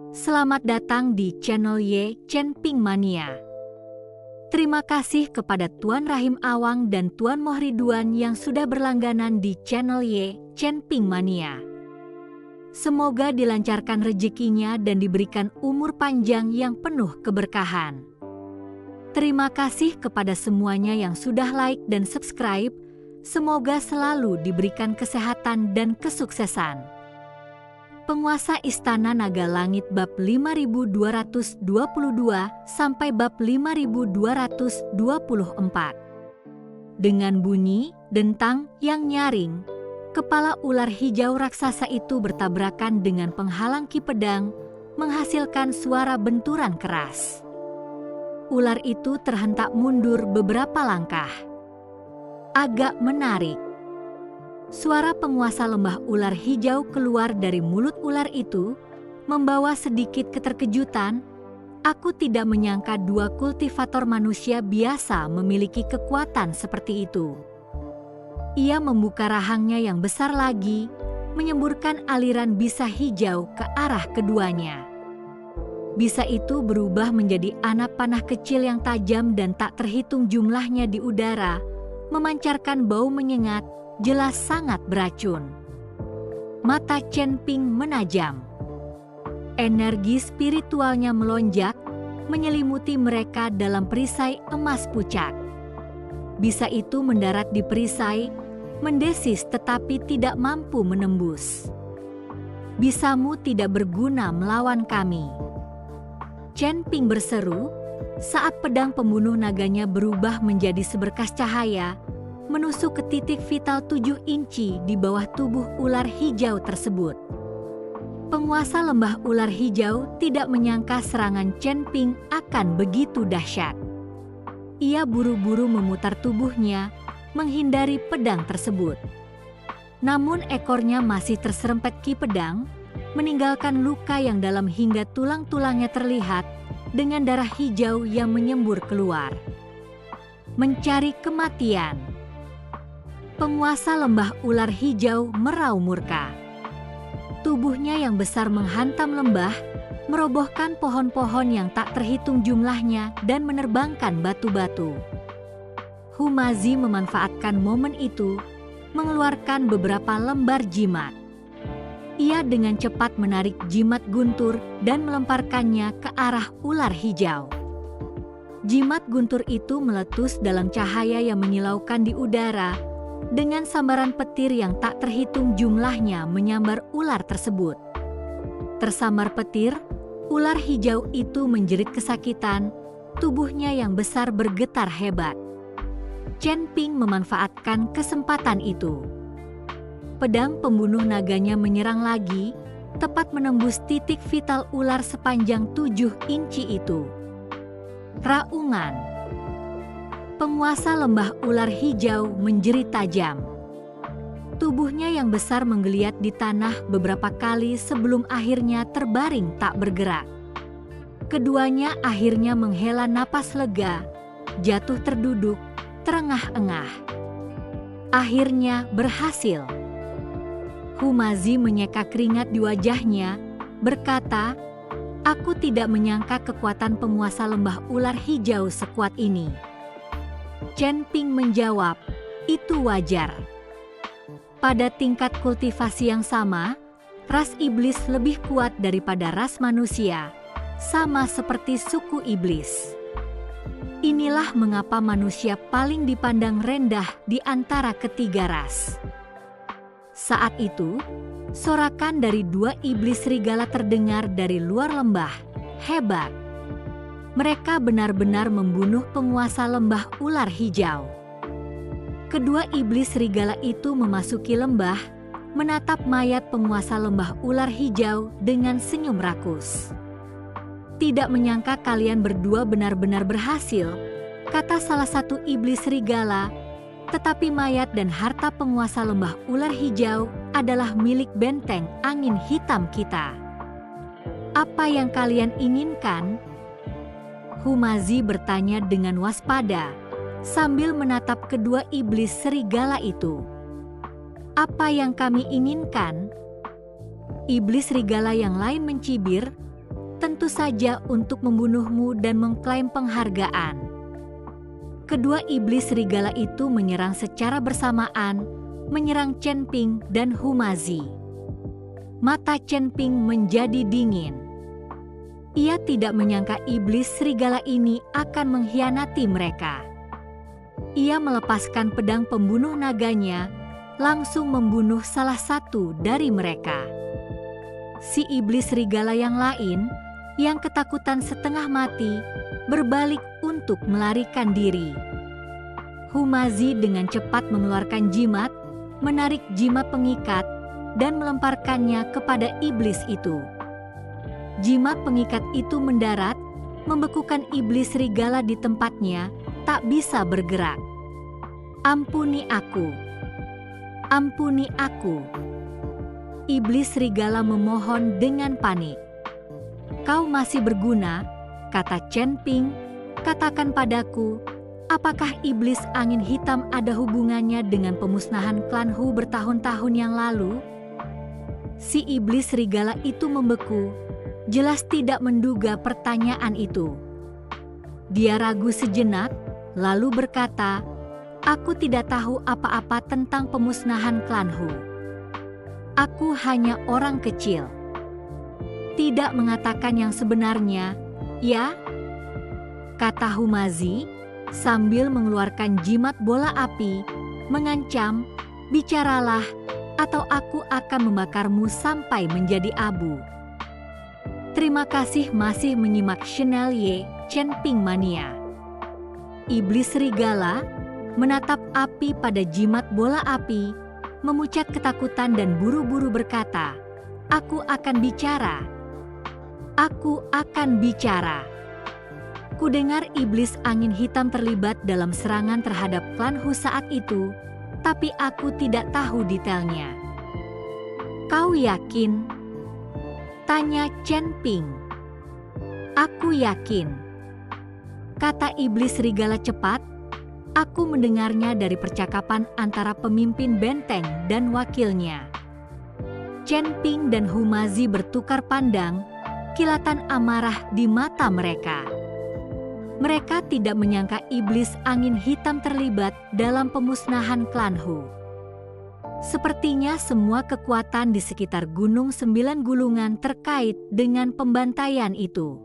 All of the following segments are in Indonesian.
Selamat datang di channel Ye Chen Ping Mania. Terima kasih kepada Tuan Rahim Awang dan Tuan Mohriduan yang sudah berlangganan di channel Ye Chen Ping Mania. Semoga dilancarkan rezekinya dan diberikan umur panjang yang penuh keberkahan. Terima kasih kepada semuanya yang sudah like dan subscribe. Semoga selalu diberikan kesehatan dan kesuksesan. Penguasa Istana Naga Langit bab 5222 sampai bab 5224. Dengan bunyi dentang yang nyaring, kepala ular hijau raksasa itu bertabrakan dengan penghalang ki pedang, menghasilkan suara benturan keras. Ular itu terhentak mundur beberapa langkah. Agak menarik. Suara penguasa lembah ular hijau keluar dari mulut ular itu, membawa sedikit keterkejutan. Aku tidak menyangka dua kultivator manusia biasa memiliki kekuatan seperti itu. Ia membuka rahangnya yang besar lagi, menyemburkan aliran bisa hijau ke arah keduanya. Bisa itu berubah menjadi anak panah kecil yang tajam dan tak terhitung jumlahnya di udara, memancarkan bau menyengat, jelas sangat beracun. Mata Chen Ping menajam. Energi spiritualnya melonjak, menyelimuti mereka dalam perisai emas pucat. Bisa itu mendarat di perisai, mendesis tetapi tidak mampu menembus. Bisamu tidak berguna melawan kami. Chen Ping berseru, saat pedang pembunuh naganya berubah menjadi seberkas cahaya, menusuk ke titik vital 7 inci di bawah tubuh ular hijau tersebut. Penguasa lembah ular hijau tidak menyangka serangan Chen Ping akan begitu dahsyat. Ia buru-buru memutar tubuhnya, menghindari pedang tersebut. Namun ekornya masih terserempet ki pedang, meninggalkan luka yang dalam hingga tulang-tulangnya terlihat, dengan darah hijau yang menyembur keluar. Mencari kematian. Penguasa lembah ular hijau meraung murka. Tubuhnya yang besar menghantam lembah, merobohkan pohon-pohon yang tak terhitung jumlahnya dan menerbangkan batu-batu. Humazi memanfaatkan momen itu, mengeluarkan beberapa lembar jimat. Ia dengan cepat menarik jimat guntur dan melemparkannya ke arah ular hijau. Jimat guntur itu meletus dalam cahaya yang menyilaukan di udara, dengan sambaran petir yang tak terhitung jumlahnya menyambar ular tersebut. Tersambar petir, ular hijau itu menjerit kesakitan, tubuhnya yang besar bergetar hebat. Chen Ping memanfaatkan kesempatan itu. Pedang pembunuh naganya menyerang lagi, tepat menembus titik vital ular sepanjang 7 inci itu. Raungan. Penguasa lembah ular hijau menjerit tajam. Tubuhnya yang besar menggeliat di tanah beberapa kali sebelum akhirnya terbaring tak bergerak. Keduanya akhirnya menghela napas lega, jatuh terduduk, terengah-engah. Akhirnya berhasil. Humazi menyeka keringat di wajahnya, berkata, "Aku tidak menyangka kekuatan penguasa lembah ular hijau sekuat ini." Chen Ping menjawab, "Itu wajar. Pada tingkat kultivasi yang sama, ras iblis lebih kuat daripada ras manusia, sama seperti suku iblis. Inilah mengapa manusia paling dipandang rendah di antara ketiga ras." Saat itu, sorakan dari 2 iblis serigala terdengar dari luar lembah. Hebat! Mereka benar-benar membunuh penguasa lembah ular hijau. Kedua iblis serigala itu memasuki lembah, menatap mayat penguasa lembah ular hijau dengan senyum rakus. "Tidak menyangka kalian berdua benar-benar berhasil," kata salah satu iblis serigala. "Tetapi mayat dan harta penguasa lembah ular hijau adalah milik benteng angin hitam kita. Apa yang kalian inginkan?" Humazi bertanya dengan waspada, sambil menatap kedua iblis serigala itu. "Apa yang kami inginkan?" Iblis serigala yang lain mencibir, tentu saja untuk membunuhmu dan mengklaim penghargaan. Kedua iblis serigala itu menyerang secara bersamaan, menyerang Chen Ping dan Humazi. Mata Chen Ping menjadi dingin. Ia tidak menyangka iblis serigala ini akan mengkhianati mereka. Ia melepaskan pedang pembunuh naganya, langsung membunuh salah satu dari mereka. Si iblis serigala yang lain, yang ketakutan setengah mati, berbalik untuk melarikan diri. Humazi dengan cepat mengeluarkan jimat, menarik jimat pengikat, dan melemparkannya kepada iblis itu. Jimat pengikat itu mendarat, membekukan iblis serigala di tempatnya, tak bisa bergerak. Ampuni aku. Ampuni aku. Iblis serigala memohon dengan panik. Kau masih berguna, kata Chen Ping, katakan padaku, apakah iblis angin hitam ada hubungannya dengan pemusnahan klan Hu bertahun-tahun yang lalu? Si iblis serigala itu membeku, jelas tidak menduga pertanyaan itu. Dia ragu sejenak, lalu berkata, aku tidak tahu apa-apa tentang pemusnahan klan Hu. Aku hanya orang kecil. Tidak mengatakan yang sebenarnya, ya? Kata Humazi, sambil mengeluarkan jimat bola api, mengancam, bicaralah, atau aku akan membakarmu sampai menjadi abu. Terima kasih masih menyimak channel Ye Chen Ping Mania. Iblis serigala menatap api pada jimat bola api, memucat ketakutan dan buru-buru berkata, aku akan bicara. Aku akan bicara. Kudengar iblis angin hitam terlibat dalam serangan terhadap klan Hu saat itu, tapi aku tidak tahu detailnya. Kau yakin? Tanya Chen Ping. Aku yakin. Kata iblis serigala cepat, aku mendengarnya dari percakapan antara pemimpin benteng dan wakilnya. Chen Ping dan Humazi bertukar pandang, kilatan amarah di mata mereka. Mereka tidak menyangka iblis angin hitam terlibat dalam pemusnahan klan Hu. Sepertinya semua kekuatan di sekitar Gunung Sembilan Gulungan terkait dengan pembantaian itu.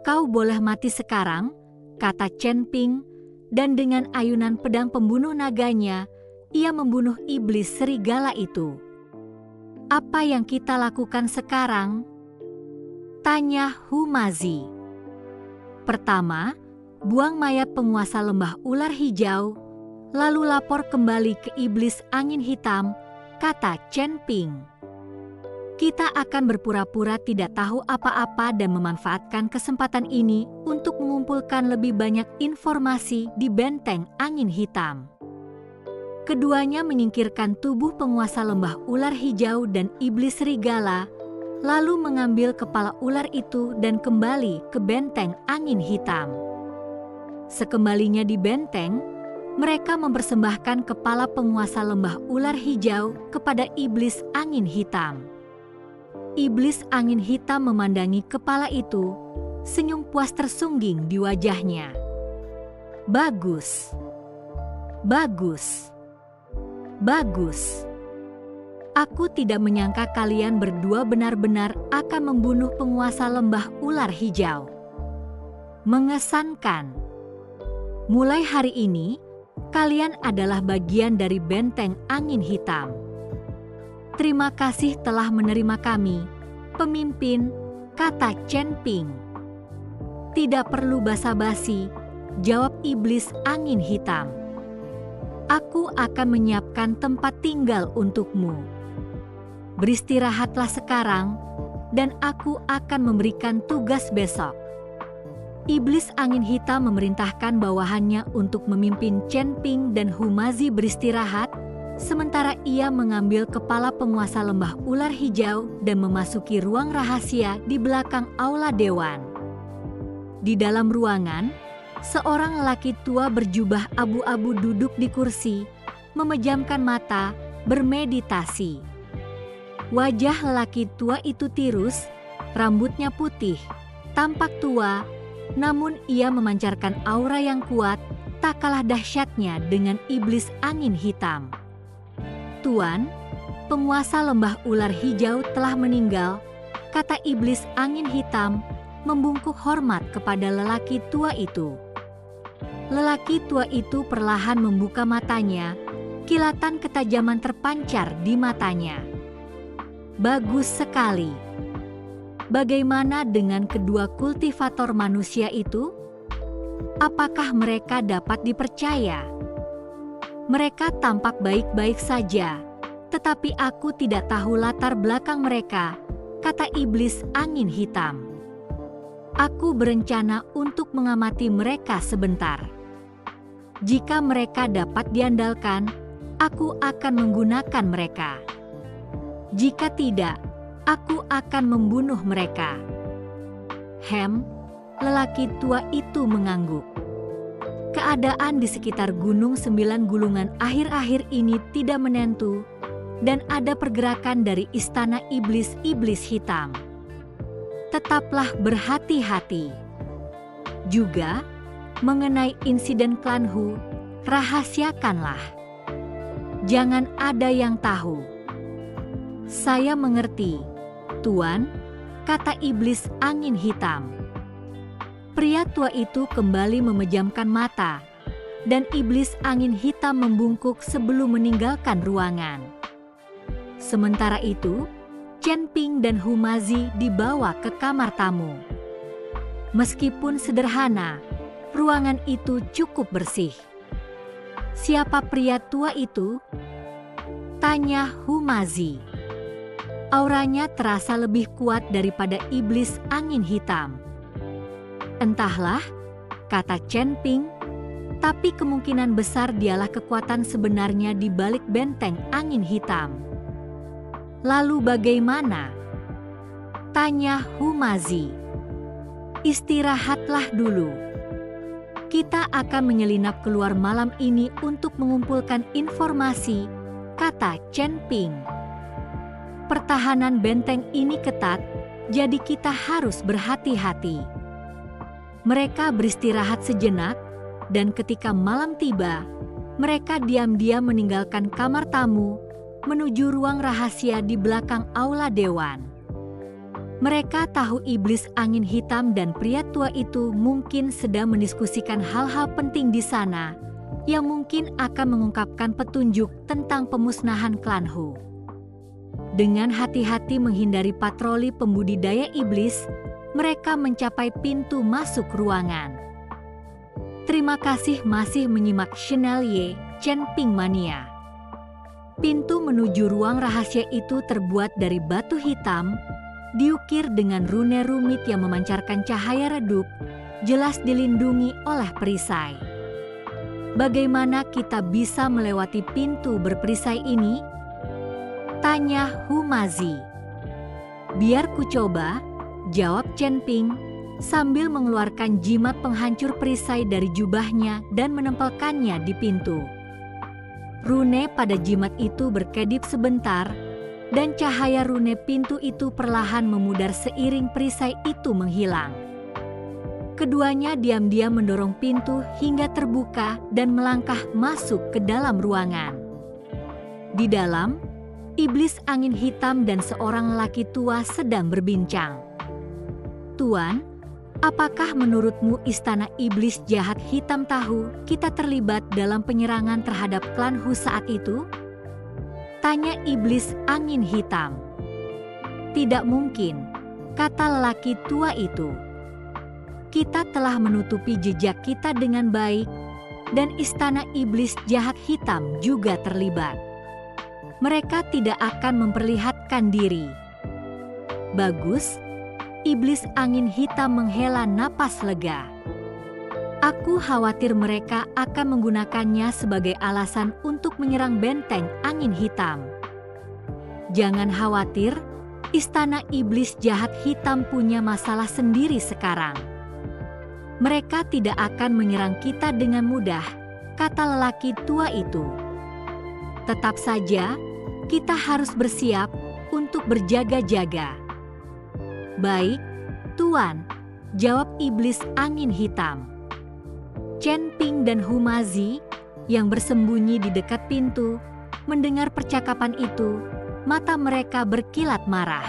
Kau boleh mati sekarang, kata Chen Ping, dan dengan ayunan pedang pembunuh naganya, ia membunuh iblis serigala itu. Apa yang kita lakukan sekarang? Tanya Humazi. Pertama, buang mayat penguasa lembah ular hijau, lalu lapor kembali ke iblis angin hitam, kata Chen Ping. Kita akan berpura-pura tidak tahu apa-apa dan memanfaatkan kesempatan ini untuk mengumpulkan lebih banyak informasi di benteng angin hitam. Keduanya menyingkirkan tubuh penguasa lembah ular hijau dan iblis serigala, lalu mengambil kepala ular itu dan kembali ke benteng angin hitam. Sekembalinya di benteng, mereka mempersembahkan kepala penguasa lembah ular hijau kepada iblis angin hitam. Iblis angin hitam memandangi kepala itu, senyum puas tersungging di wajahnya. Bagus. Bagus. Bagus. Aku tidak menyangka kalian berdua benar-benar akan membunuh penguasa lembah ular hijau. Mengesankan. Mulai hari ini, kalian adalah bagian dari benteng angin hitam. Terima kasih telah menerima kami, pemimpin, kata Chen Ping. Tidak perlu basa-basi, jawab iblis angin hitam. Aku akan menyiapkan tempat tinggal untukmu. Beristirahatlah sekarang, dan aku akan memberikan tugas besok. Iblis angin hitam memerintahkan bawahannya untuk memimpin Chen Ping dan Humazi beristirahat, sementara ia mengambil kepala penguasa lembah ular hijau dan memasuki ruang rahasia di belakang aula dewan. Di dalam ruangan, seorang lelaki tua berjubah abu-abu duduk di kursi, memejamkan mata, bermeditasi. Wajah lelaki tua itu tirus, Rambutnya putih, tampak tua, namun ia memancarkan aura yang kuat, tak kalah dahsyatnya dengan iblis angin hitam. "Tuan, penguasa lembah ular hijau telah meninggal," kata iblis angin hitam, membungkuk hormat kepada lelaki tua itu. Lelaki tua itu perlahan membuka matanya, kilatan ketajaman terpancar di matanya. "Bagus sekali. Bagaimana dengan kedua kultivator manusia itu? Apakah mereka dapat dipercaya?" "Mereka tampak baik-baik saja, tetapi aku tidak tahu latar belakang mereka," kata iblis angin hitam. "Aku berencana untuk mengamati mereka sebentar. Jika mereka dapat diandalkan, aku akan menggunakan mereka. Jika tidak, aku akan membunuh mereka." Lelaki tua itu mengangguk. Keadaan di sekitar Gunung Sembilan Gulungan akhir-akhir ini tidak menentu, dan ada pergerakan dari istana iblis-iblis hitam. Tetaplah berhati-hati. Juga, mengenai insiden klan Hu, rahasiakanlah. Jangan ada yang tahu. "Saya mengerti, Tuan," kata iblis angin hitam. Pria tua itu kembali memejamkan mata, dan iblis angin hitam membungkuk sebelum meninggalkan ruangan. Sementara itu, Chen Ping dan Humazi dibawa ke kamar tamu. Meskipun sederhana, ruangan itu cukup bersih. "Siapa pria tua itu?" tanya Humazi. Auranya terasa lebih kuat daripada iblis angin hitam. "Entahlah," kata Chen Ping, "tapi kemungkinan besar dialah kekuatan sebenarnya di balik benteng angin hitam." "Lalu bagaimana?" tanya Humazi. "Istirahatlah dulu. Kita akan menyelinap keluar malam ini untuk mengumpulkan informasi," kata Chen Ping. "Pertahanan benteng ini ketat, jadi kita harus berhati-hati." Mereka beristirahat sejenak, dan ketika malam tiba, mereka diam-diam meninggalkan kamar tamu, menuju ruang rahasia di belakang aula dewan. Mereka tahu iblis angin hitam dan pria tua itu mungkin sedang mendiskusikan hal-hal penting di sana, yang mungkin akan mengungkapkan petunjuk tentang pemusnahan klan Hu. Dengan hati-hati menghindari patroli pembudidaya iblis, mereka mencapai pintu masuk ruangan. Terima kasih masih menyimak channel Chen Ping Mania. Pintu menuju ruang rahasia itu terbuat dari batu hitam, diukir dengan rune rumit yang memancarkan cahaya redup, jelas dilindungi oleh perisai. "Bagaimana kita bisa melewati pintu berperisai ini?" tanya Humazi. "Biar ku coba," jawab Chen Ping, sambil mengeluarkan jimat penghancur perisai dari jubahnya dan menempelkannya di pintu. Rune pada jimat itu berkedip sebentar, dan cahaya rune pintu itu perlahan memudar seiring perisai itu menghilang. Keduanya diam-diam mendorong pintu hingga terbuka dan melangkah masuk ke dalam ruangan. Di dalam, iblis angin hitam dan seorang lelaki tua sedang berbincang. "Tuan, apakah menurutmu istana iblis jahat hitam tahu kita terlibat dalam penyerangan terhadap klan Hu saat itu?" tanya iblis angin hitam. "Tidak mungkin," kata lelaki tua itu. "Kita telah menutupi jejak kita dengan baik, dan istana iblis jahat hitam juga terlibat. Mereka tidak akan memperlihatkan diri." "Bagus," iblis angin hitam menghela napas lega. "Aku khawatir mereka akan menggunakannya sebagai alasan untuk menyerang benteng angin hitam." "Jangan khawatir, istana iblis jahat hitam punya masalah sendiri sekarang. Mereka tidak akan menyerang kita dengan mudah," kata lelaki tua itu. "Tetap saja, kita harus bersiap untuk berjaga-jaga." "Baik, Tuan," jawab iblis angin hitam. Chen Ping dan Humazi yang bersembunyi di dekat pintu mendengar percakapan itu, mata mereka berkilat marah.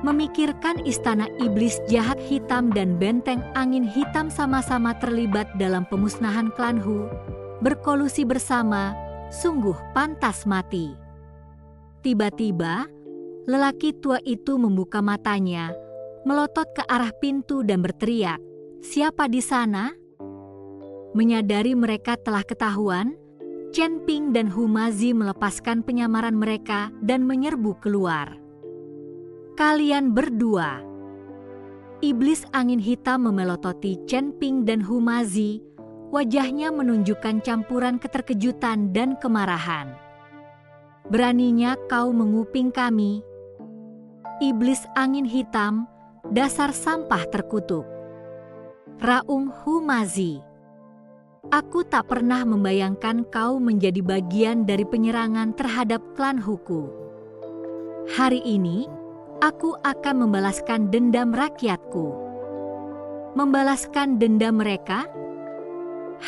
Memikirkan istana iblis jahat hitam dan benteng angin hitam sama-sama terlibat dalam pemusnahan klan Hu, berkolusi bersama, sungguh pantas mati. Tiba-tiba, lelaki tua itu membuka matanya, melotot ke arah pintu dan berteriak, "Siapa di sana?" Menyadari mereka telah ketahuan, Chen Ping dan Humazi melepaskan penyamaran mereka dan menyerbu keluar. "Kalian berdua!" Iblis angin hitam memelototi Chen Ping dan Humazi, wajahnya menunjukkan campuran keterkejutan dan kemarahan. "Beraninya kau menguping kami?" Iblis angin hitam, dasar sampah terkutuk. Raung Humazi, "Aku tak pernah membayangkan kau menjadi bagian dari penyerangan terhadap klan Huku. Hari ini, aku akan membalaskan dendam rakyatku." "Membalaskan dendam mereka?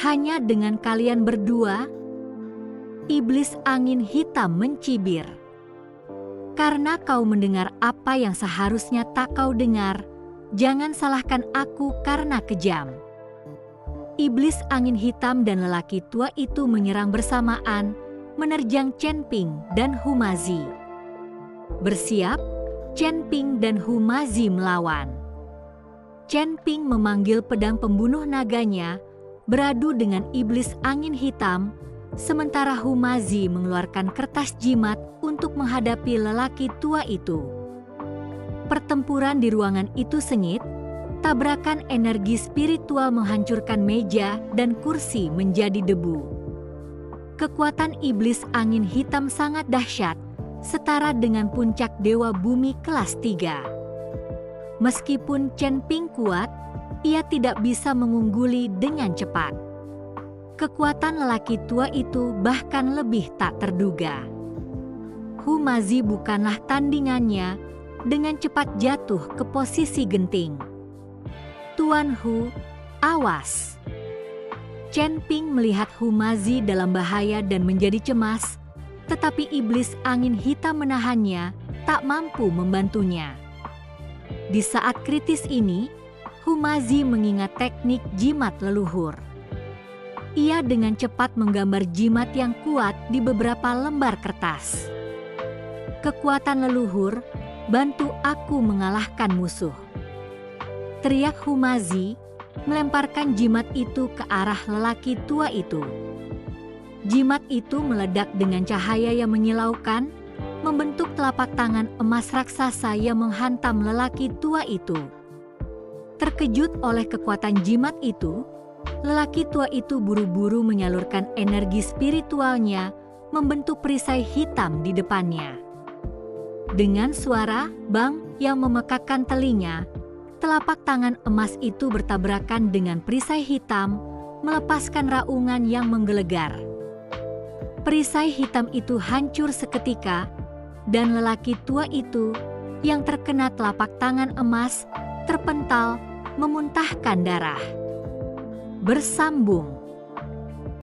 Hanya dengan kalian berdua?" Iblis angin hitam mencibir. "Karena kau mendengar apa yang seharusnya tak kau dengar, jangan salahkan aku karena kejam." Iblis angin hitam dan lelaki tua itu menyerang bersamaan, menerjang Chen Ping dan Humazi. Bersiap, Chen Ping dan Humazi melawan. Chen Ping memanggil pedang pembunuh naganya, beradu dengan iblis angin hitam, sementara Humazi mengeluarkan kertas jimat untuk menghadapi lelaki tua itu. Pertempuran di ruangan itu sengit. Tabrakan energi spiritual menghancurkan meja dan kursi menjadi debu. Kekuatan iblis angin hitam sangat dahsyat, setara dengan puncak dewa bumi kelas 3. Meskipun Chen Ping kuat, ia tidak bisa mengungguli dengan cepat. Kekuatan lelaki tua itu bahkan lebih tak terduga. Humazi bukanlah tandingannya, dengan cepat jatuh ke posisi genting. "Tuan Hu, awas!" Chen Ping melihat Humazi dalam bahaya dan menjadi cemas, tetapi iblis angin hitam menahannya, tak mampu membantunya. Di saat kritis ini, Humazi mengingat teknik jimat leluhur. Ia dengan cepat menggambar jimat yang kuat di beberapa lembar kertas. "Kekuatan leluhur, bantu aku mengalahkan musuh!" teriak Humazi, melemparkan jimat itu ke arah lelaki tua itu. Jimat itu meledak dengan cahaya yang menyilaukan, membentuk telapak tangan emas raksasa yang menghantam lelaki tua itu. Terkejut oleh kekuatan jimat itu, lelaki tua itu buru-buru menyalurkan energi spiritualnya, membentuk perisai hitam di depannya. Dengan suara bang yang memekakkan telinga, telapak tangan emas itu bertabrakan dengan perisai hitam, melepaskan raungan yang menggelegar. Perisai hitam itu hancur seketika, dan lelaki tua itu yang terkena telapak tangan emas terpental, memuntahkan darah. Bersambung.